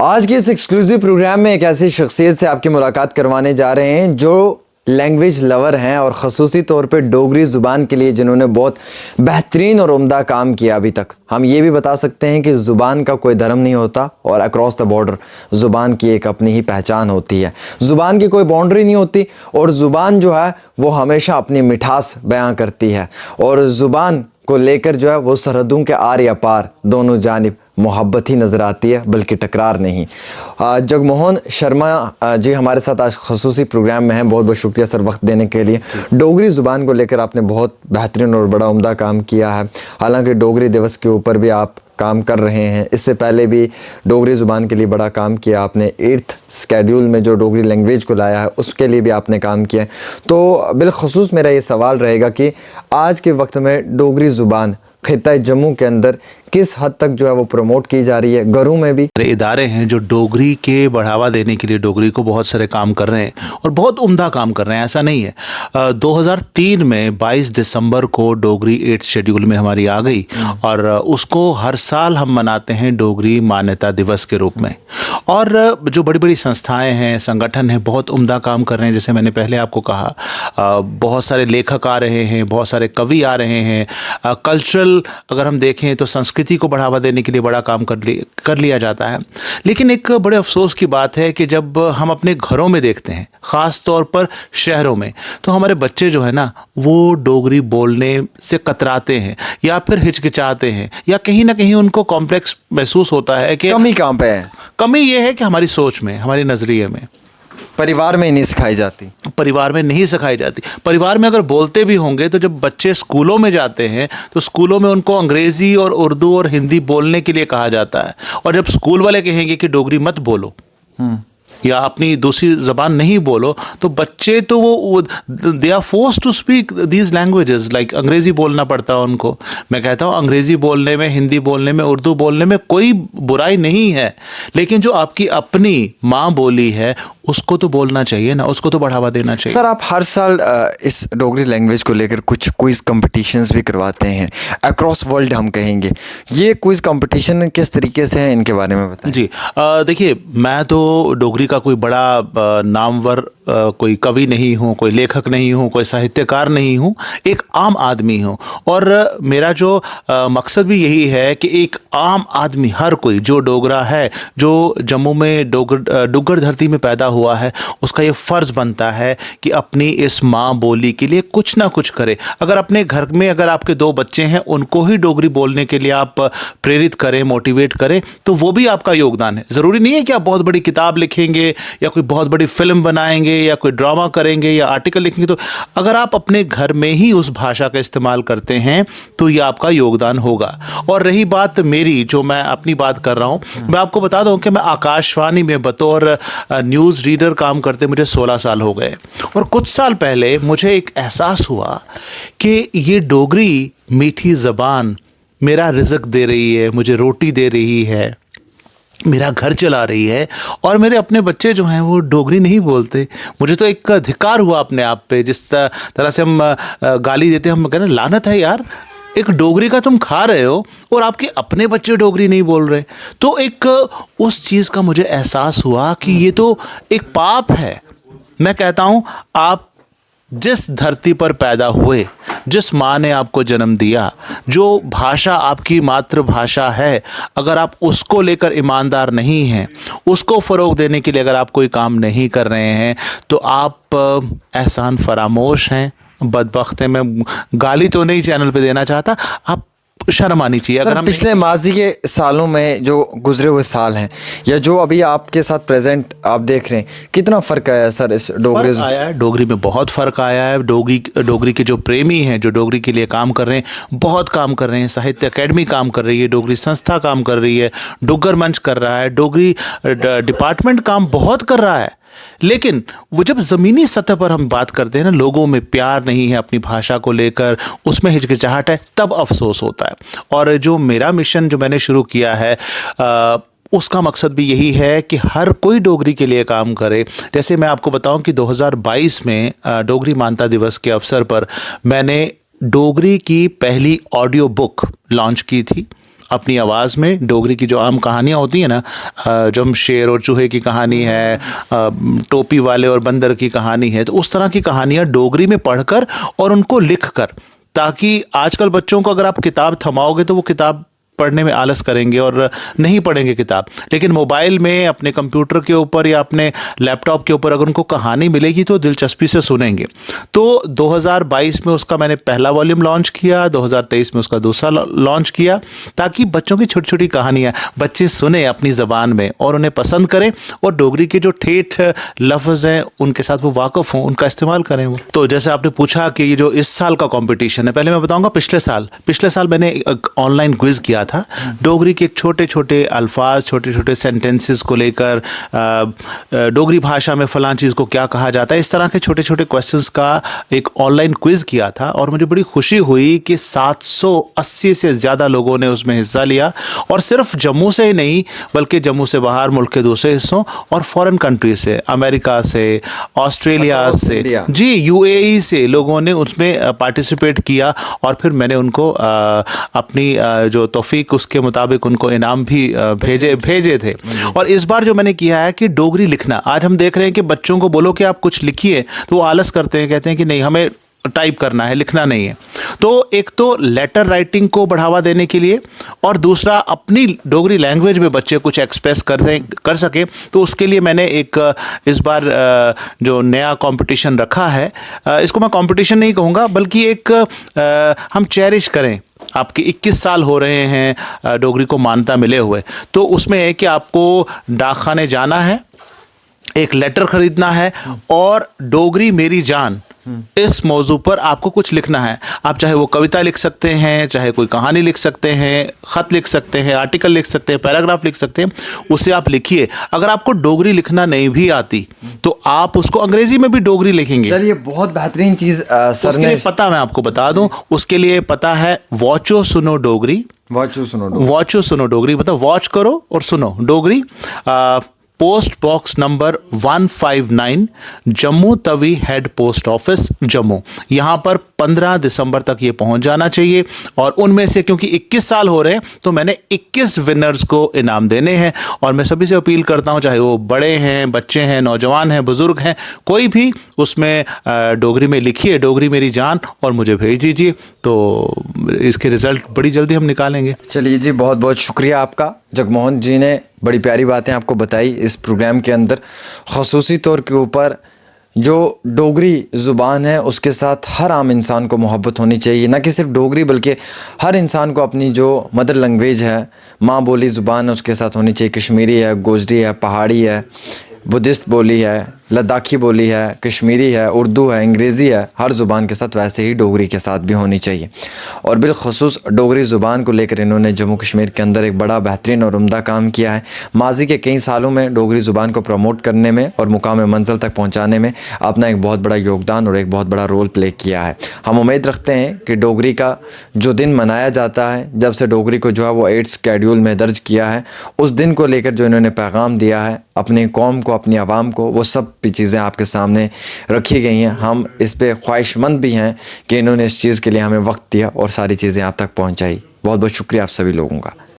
आज के इस एक्सक्लूसिव प्रोग्राम में एक ऐसी शख्सियत से आपकी मुलाकात करवाने जा रहे हैं जो लैंग्वेज लवर हैं और ख़ुसूसी तौर पे डोगरी ज़ुबान के लिए जिन्होंने बहुत बेहतरीन और उम्दा काम किया अभी तक। हम ये भी बता सकते हैं कि ज़ुबान का कोई धर्म नहीं होता और अक्रॉस द बॉर्डर ज़ुबान की एक अपनी ही पहचान होती है। ज़ुबान की कोई बाउंड्री नहीं होती और ज़ुबान जो है वो हमेशा अपनी मिठास बयां करती है और ज़ुबान को लेकर जो है वो सरहदों के आर या पार दोनों जानिब मोहब्बत ही नज़र आती है, बल्कि टकरार नहीं। जगमोहन शर्मा जी हमारे साथ आज ख़ुसूसी प्रोग्राम में हैं। बहुत बहुत शुक्रिया सर वक्त देने के लिए। डोगरी ज़ुबान को लेकर आपने बहुत बेहतरीन और बड़ा उम्दा काम किया है। हालांकि डोगरी दिवस के ऊपर भी आप काम कर रहे हैं, इससे पहले भी डोगरी ज़ुबान के लिए बड़ा काम किया आपने। 8th स्केड्यूल में जो डोगरी लैंग्वेज को लाया है उसके लिए भी आपने काम किया है। तो बिलखुसूस मेरा ये सवाल रहेगा कि आज के वक्त में डोगरी ज़ुबान खित्ता जम्मू के अंदर किस हद तक जो है वो प्रमोट की जा रही है, घरों में भी? इदारे हैं जो डोगरी के बढ़ावा देने के लिए डोगरी को बहुत सारे काम कर रहे हैं और बहुत उम्दा काम कर रहे हैं, ऐसा नहीं है। 2003 में 22 दिसंबर को डोगरी 8th शेड्यूल में हमारी आ गई और उसको हर साल हम मनाते हैं डोगरी मान्यता दिवस के रूप में। और जो बड़ी बड़ी संस्थाएं हैं, संगठन हैं, बहुत उम्दा काम कर रहे हैं। जैसे मैंने पहले आपको कहा, बहुत सारे लेखक आ रहे हैं, बहुत सारे कवि आ रहे हैं। कल्चरल अगर हम देखें तो संस्कृति को बढ़ावा देने के लिए बड़ा काम कर लिया जाता है। लेकिन एक बड़े अफसोस की बात है कि जब हम अपने घरों में देखते हैं, ख़ास तौर पर शहरों में, तो हमारे बच्चे जो है ना वो डोगरी बोलने से कतराते हैं या फिर हिचकिचाते हैं या कहीं ना कहीं उनको कॉम्प्लेक्स महसूस होता है कि कमी कहाँ पे है? कमी ये है कि हमारी सोच में, हमारी नज़रिए में, परिवार में ही नहीं सिखाई जाती। परिवार में नहीं सिखाई जाती। परिवार में अगर बोलते भी होंगे तो जब बच्चे स्कूलों में जाते हैं तो स्कूलों में उनको अंग्रेज़ी और उर्दू और हिंदी बोलने के लिए कहा जाता है। और जब स्कूल वाले कहेंगे कि डोगरी मत बोलो या अपनी दूसरी ज़बान नहीं बोलो, तो बच्चे तो वो they are force to speak these languages. Like अंग्रेज़ी बोलना पड़ता है उनको। मैं कहता हूँ अंग्रेज़ी बोलने में, हिंदी बोलने में, उर्दू बोलने में कोई बुराई नहीं है, लेकिन जो आपकी अपनी माँ बोली है उसको तो बोलना चाहिए ना, उसको तो बढ़ावा देना चाहिए। सर, आप हर साल इस डोगरी लैंग्वेज को लेकर कुछ क्विज़ कंपटीशंस भी करवाते हैं अक्रॉस वर्ल्ड, हम कहेंगे। ये क्विज़ कंपटीशन किस तरीके से हैं, इनके बारे में बताएं। जी, देखिए, मैं तो डोगरी का कोई बड़ा नामवर कोई कवि नहीं हूँ, कोई लेखक नहीं हूँ, कोई साहित्यकार नहीं हूँ, एक आम आदमी हूँ। और मेरा जो मकसद भी यही है कि एक आम आदमी, हर कोई जो डोगरा है, जो जम्मू में डुग्गर धरती में पैदा हुआ है, उसका ये फ़र्ज़ बनता है कि अपनी इस माँ बोली के लिए कुछ ना कुछ करे। अगर अपने घर में अगर आपके 2 बच्चे हैं, उनको ही डोगरी बोलने के लिए आप प्रेरित करें, मोटिवेट करें, तो वो भी आपका योगदान है। ज़रूरी नहीं है कि आप बहुत बड़ी किताब लिखेंगे या कोई बहुत बड़ी फिल्म बनाएंगे या कोई ड्रामा करेंगे या आर्टिकल लिखेंगे। तो अगर आप अपने घर में ही उस भाषा का इस्तेमाल करते हैं तो ये आपका योगदान होगा। और रही बात मेरी, जो मैं अपनी बात कर रहा हूँ, मैं आपको बता दूं कि मैं आकाशवाणी में बतौर न्यूज़ रीडर काम करते मुझे 16 साल हो गए। और कुछ साल पहले मुझे एक एहसास हुआ कि ये डोगरी मीठी ज़बान मेरा रिज़्क दे रही है, मुझे रोटी दे रही है, मेरा घर चला रही है, और मेरे अपने बच्चे जो हैं वो डोगरी नहीं बोलते। मुझे तो एक धिक्कार हुआ अपने आप पे। जिस तरह से हम गाली देते हैं, हम कहते हैं लानत है यार, एक डोगरी का तुम खा रहे हो और आपके अपने बच्चे डोगरी नहीं बोल रहे। तो एक उस चीज़ का मुझे एहसास हुआ कि ये तो एक पाप है। मैं कहता हूँ, आप जिस धरती पर पैदा हुए, जिस माँ ने आपको जन्म दिया, जो भाषा आपकी मातृभाषा है, अगर आप उसको लेकर ईमानदार नहीं हैं, उसको फ़रोग़ देने के लिए अगर आप कोई काम नहीं कर रहे हैं, तो आप एहसान फरामोश हैं, बदबख्त हैं। मैं गाली तो नहीं चैनल पे देना चाहता, आप शर्म आनी चाहिए। अगर हम पिछले माजी के सालों में जो गुजरे हुए साल हैं या जो अभी आपके साथ प्रेजेंट आप देख रहे हैं, कितना फ़र्क आया है सर इस डोगरी? फ़र्क आया है, डोगरी में बहुत फ़र्क आया है। डोगरी के जो प्रेमी हैं, जो डोगरी के लिए काम कर रहे हैं, बहुत काम कर रहे हैं। साहित्य अकेडमी काम कर रही है, डोगरी संस्था काम कर रही है, डुग्गर मंच कर रहा है, डोगरी डिपार्टमेंट काम बहुत कर रहा है। लेकिन वो जब ज़मीनी सतह पर हम बात करते हैं ना, लोगों में प्यार नहीं है अपनी भाषा को लेकर, उसमें हिचकिचाहट है, तब अफसोस होता है। और जो मेरा मिशन जो मैंने शुरू किया है, उसका मकसद भी यही है कि हर कोई डोगरी के लिए काम करे। जैसे मैं आपको बताऊं कि 2022 में डोगरी मान्यता दिवस के अवसर पर मैंने डोगरी की पहली ऑडियो बुक लॉन्च की थी। अपनी आवाज़ में डोगरी की जो आम कहानियाँ होती हैं ना, जो हम शेर और चूहे की कहानी है, टोपी वाले और बंदर की कहानी है, तो उस तरह की कहानियाँ डोगरी में पढ़कर और उनको लिख कर, ताकि आजकल बच्चों को अगर आप किताब थमाओगे तो वो किताब पढ़ने में आलस करेंगे और नहीं पढ़ेंगे किताब। लेकिन मोबाइल में, अपने कंप्यूटर के ऊपर या अपने लैपटॉप के ऊपर अगर उनको कहानी मिलेगी तो दिलचस्पी से सुनेंगे। तो 2022 में उसका मैंने पहला वॉल्यूम लॉन्च किया, 2023 में उसका दूसरा लॉन्च किया, ताकि बच्चों की छोटी छोटी कहानियाँ बच्चे सुने अपनी ज़बान में और उन्हें पसंद करें, और डोगरी के जो ठेठ लफ्ज़ हैं उनके साथ वो वाकिफ़ हों, उनका इस्तेमाल करें वो। तो जैसे आपने पूछा कि ये जो इस साल का कॉम्पिटिशन है, पहले मैं बताऊँगा पिछले साल मैंने एक ऑनलाइन क्विज़ किया था डोगरी के छोटे छोटे अल्फाज, छोटे छोटे सेंटेंसेस को लेकर, डोगरी भाषा में फलां चीज़ को क्या कहा जाता है, इस तरह के छोटे छोटे क्वेश्चंस का एक ऑनलाइन क्विज़ किया था। और मुझे बड़ी खुशी हुई कि 780 से ज़्यादा लोगों ने उसमें हिस्सा लिया, और सिर्फ जम्मू से ही नहीं बल्कि जम्मू से बाहर मुल्क के दूसरे हिस्सों और फॉरेन कंट्री से, अमेरिका से, ऑस्ट्रेलिया से, जी यूएई से लोगों ने उसमें पार्टिसिपेट किया। और फिर मैंने उनको अपनी जो तौफीक उसके मुताबिक उनको इनाम भी भेजे थे। और इस बार जो मैंने किया है कि डोगरी लिखना, आज हम देख रहे हैं कि बच्चों को बोलो कि आप कुछ लिखिए तो वो आलस करते हैं, कहते हैं कि नहीं हमें टाइप करना है, लिखना नहीं है। तो एक तो लेटर राइटिंग को बढ़ावा देने के लिए, और दूसरा अपनी डोगरी लैंग्वेज में बच्चे कुछ एक्सप्रेस कर सके, तो उसके लिए मैंने एक इस बार जो नया कंपटीशन रखा है, इसको मैं कंपटीशन नहीं कहूँगा बल्कि एक हम चेरिश करें। आपके 21 साल हो रहे हैं डोगरी को मान्यता मिले हुए, तो उसमें है कि आपको डाकखाने जाना है, एक लेटर खरीदना है, और डोगरी मेरी जान इस मौजू पर आपको कुछ लिखना है। आप चाहे वो कविता लिख सकते हैं, चाहे कोई कहानी लिख सकते हैं, ख़त लिख सकते हैं, आर्टिकल लिख सकते हैं, पैराग्राफ लिख सकते हैं, उसे आप लिखिए। अगर आपको डोगरी लिखना नहीं भी आती तो आप उसको अंग्रेजी में भी डोगरी लिखेंगे। चलिए, बहुत बेहतरीन चीज़ सर उसके लिए पता, मैं आपको बता दूं, उसके लिए पता है वॉचो सुनो डोगरी। वॉचो सुनो डोगरी मतलब वॉच करो और सुनो Dogri. Post box number 159, Jammu Tawi head post office, Jammu. यहाँ पर 15 दिसंबर तक ये पहुँच जाना चाहिए। और उनमें से क्योंकि 21 साल हो रहे हैं तो मैंने 21 विनर्स को इनाम देने हैं। और मैं सभी से अपील करता हूँ, चाहे वो बड़े हैं, बच्चे हैं, नौजवान हैं, बुज़ुर्ग हैं, कोई भी उसमें डोगरी में लिखिए डोगरी मेरी जान और मुझे भेज दीजिए, तो इसके रिज़ल्ट बड़ी जल्दी हम निकालेंगे। चलिए जी, बहुत बहुत शुक्रिया आपका। जगमोहन जी ने बड़ी प्यारी बातें आपको बताई इस प्रोग्राम के अंदर। ख़ुसूसी तौर के ऊपर जो डोगरी ज़ुबान है उसके साथ हर आम इंसान को मोहब्बत होनी चाहिए, ना कि सिर्फ डोगरी बल्कि हर इंसान को अपनी जो मदर लैंग्वेज है, माँ बोली ज़ुबान है, उसके साथ होनी चाहिए। कश्मीरी है, गोजरी है, पहाड़ी है, बुद्धिस्ट बोली है, लद्दाखी बोली है, कश्मीरी है, उर्दू है, अंग्रेज़ी है, हर ज़ुबान के साथ वैसे ही डोगरी के साथ भी होनी चाहिए। और बिलखुसूस डोगरी ज़ुबान को लेकर इन्होंने जम्मू कश्मीर के अंदर एक बड़ा बेहतरीन और उम्दा काम किया है। माजी के कई सालों में डोगरी ज़ुबान को प्रमोट करने में और मुकाम मंजिल तक पहुँचाने में अपना एक बहुत बड़ा योगदान और एक बहुत बड़ा रोल प्ले किया है। हम उम्मीद रखते हैं कि डोगरी का जो दिन मनाया जाता है, जब से डोगरी को जो है वो 8th शेड्यूल में दर्ज किया है, उस दिन को लेकर जो इन्होंने पैगाम दिया है अपनी कौम को, अपनी आवाम को, वो सब भी चीज़ें आपके सामने रखी गई हैं। हम इस पे ख्वाहिशमंद भी हैं कि इन्होंने इस चीज़ के लिए हमें वक्त दिया और सारी चीज़ें आप तक पहुंचाई। बहुत बहुत शुक्रिया आप सभी लोगों का।